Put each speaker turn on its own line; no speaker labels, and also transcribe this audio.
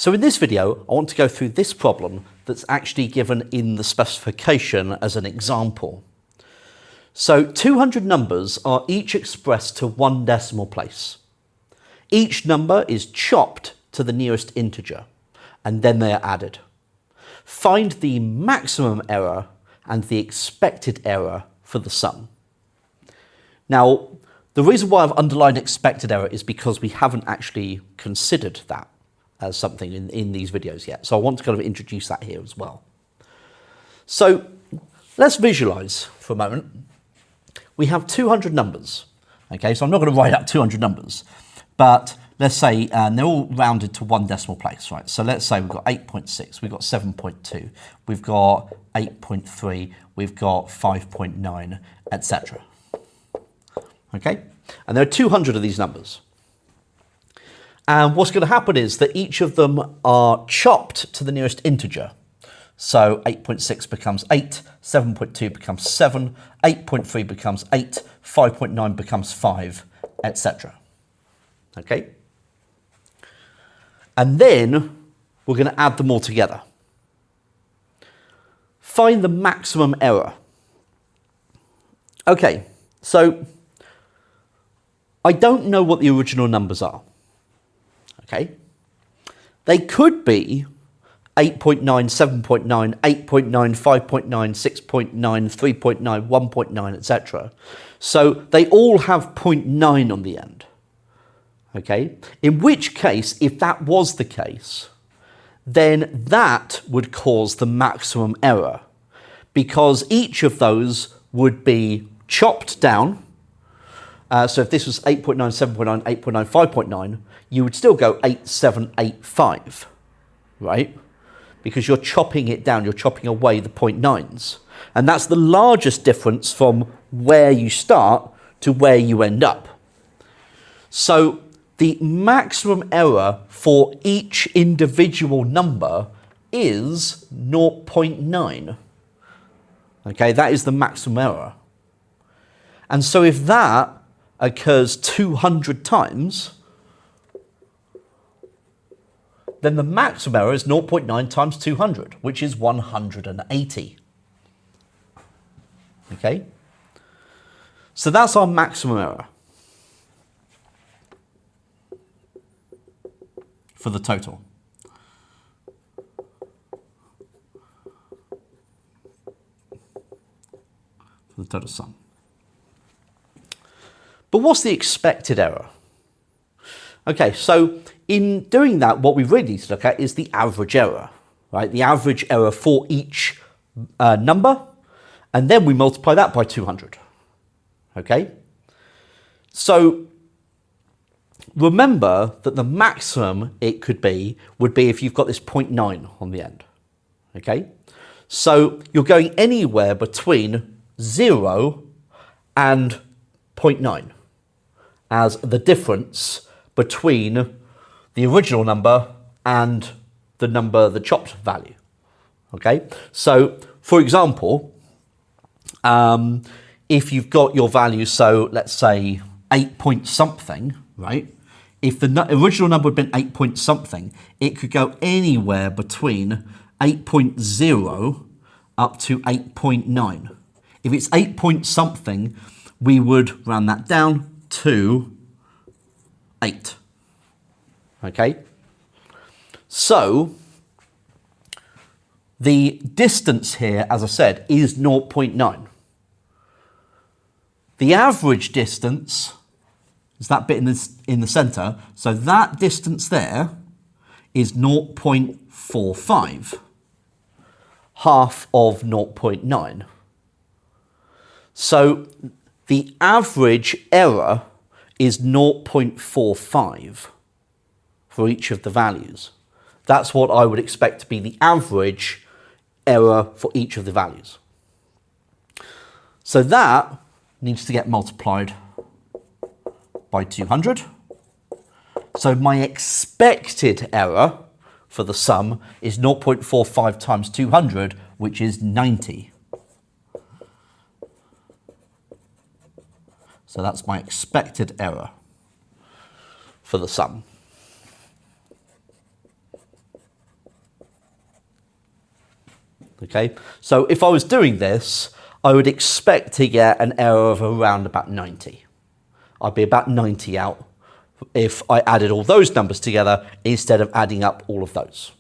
So in this video, I want to go through this problem that's actually given in the specification as an example. So 200 numbers are each expressed to one decimal place. Each number is chopped to the nearest integer, and then they are added. Find the maximum error and the expected error for the sum. Now, the reason why I've underlined expected error is because we haven't actually considered that as something in these videos yet. So I want to kind of introduce that here as well. So let's visualize for a moment. We have 200 numbers. Okay, so I'm not going to write out 200 numbers, but let's say they're all rounded to one decimal place, right? So let's say we've got 8.6, we've got 7.2, we've got 8.3, we've got 5.9, etc. Okay, and there are 200 of these numbers. And what's going to happen is that each of them are chopped to the nearest integer. So 8.6 becomes 8, 7.2 becomes 7, 8.3 becomes 8, 5.9 becomes 5, etc. Okay? And then we're going to add them all together. Find the maximum error. Okay, so I don't know what the original numbers are. Okay? They could be 8.9, 7.9, 8.9, 5.9, 6.9, 3.9, 1.9, etc. So they all have 0.9 on the end. Okay? In which case, if that was the case, then that would cause the maximum error, because each of those would be chopped down. So if this was 8.9, 7.9, 8.9, 5.9, you would still go 8, 7, 8, 5, right? Because you're chopping it down, you're chopping away the 0.9s. And that's the largest difference from where you start to where you end up. So the maximum error for each individual number is 0.9. Okay, that is the maximum error. And so if that occurs 200 times, then the maximum error is 0.9 times 200, which is 180. Okay? So that's our maximum error for the total. For the total sum. But what's the expected error? Okay, so in doing that, what we really need to look at is the average error, right? The average error for each number, and then we multiply that by 200, okay? So remember that the maximum it could be would be if you've got this 0.9 on the end, okay? So you're going anywhere between 0 and 0.9 as the difference between the original number and the chopped value, okay? So, for example, if you've got your value, so let's say 8 point something, right? If the original number had been 8 point something, it could go anywhere between 8.0 up to 8.9. If it's 8 point something, we would round that down to 8. Okay? So, the distance here, as I said, is 0.9. The average distance is that bit in the center. So that distance there is 0.45, half of 0.9. So the average error is 0.45 for each of the values. That's what I would expect to be the average error for each of the values. So that needs to get multiplied by 200. So my expected error for the sum is 0.45 times 200, which is 90. So that's my expected error for the sum. Okay, so if I was doing this, I would expect to get an error of around about 90. I'd be about 90 out if I added all those numbers together instead of adding up all of those.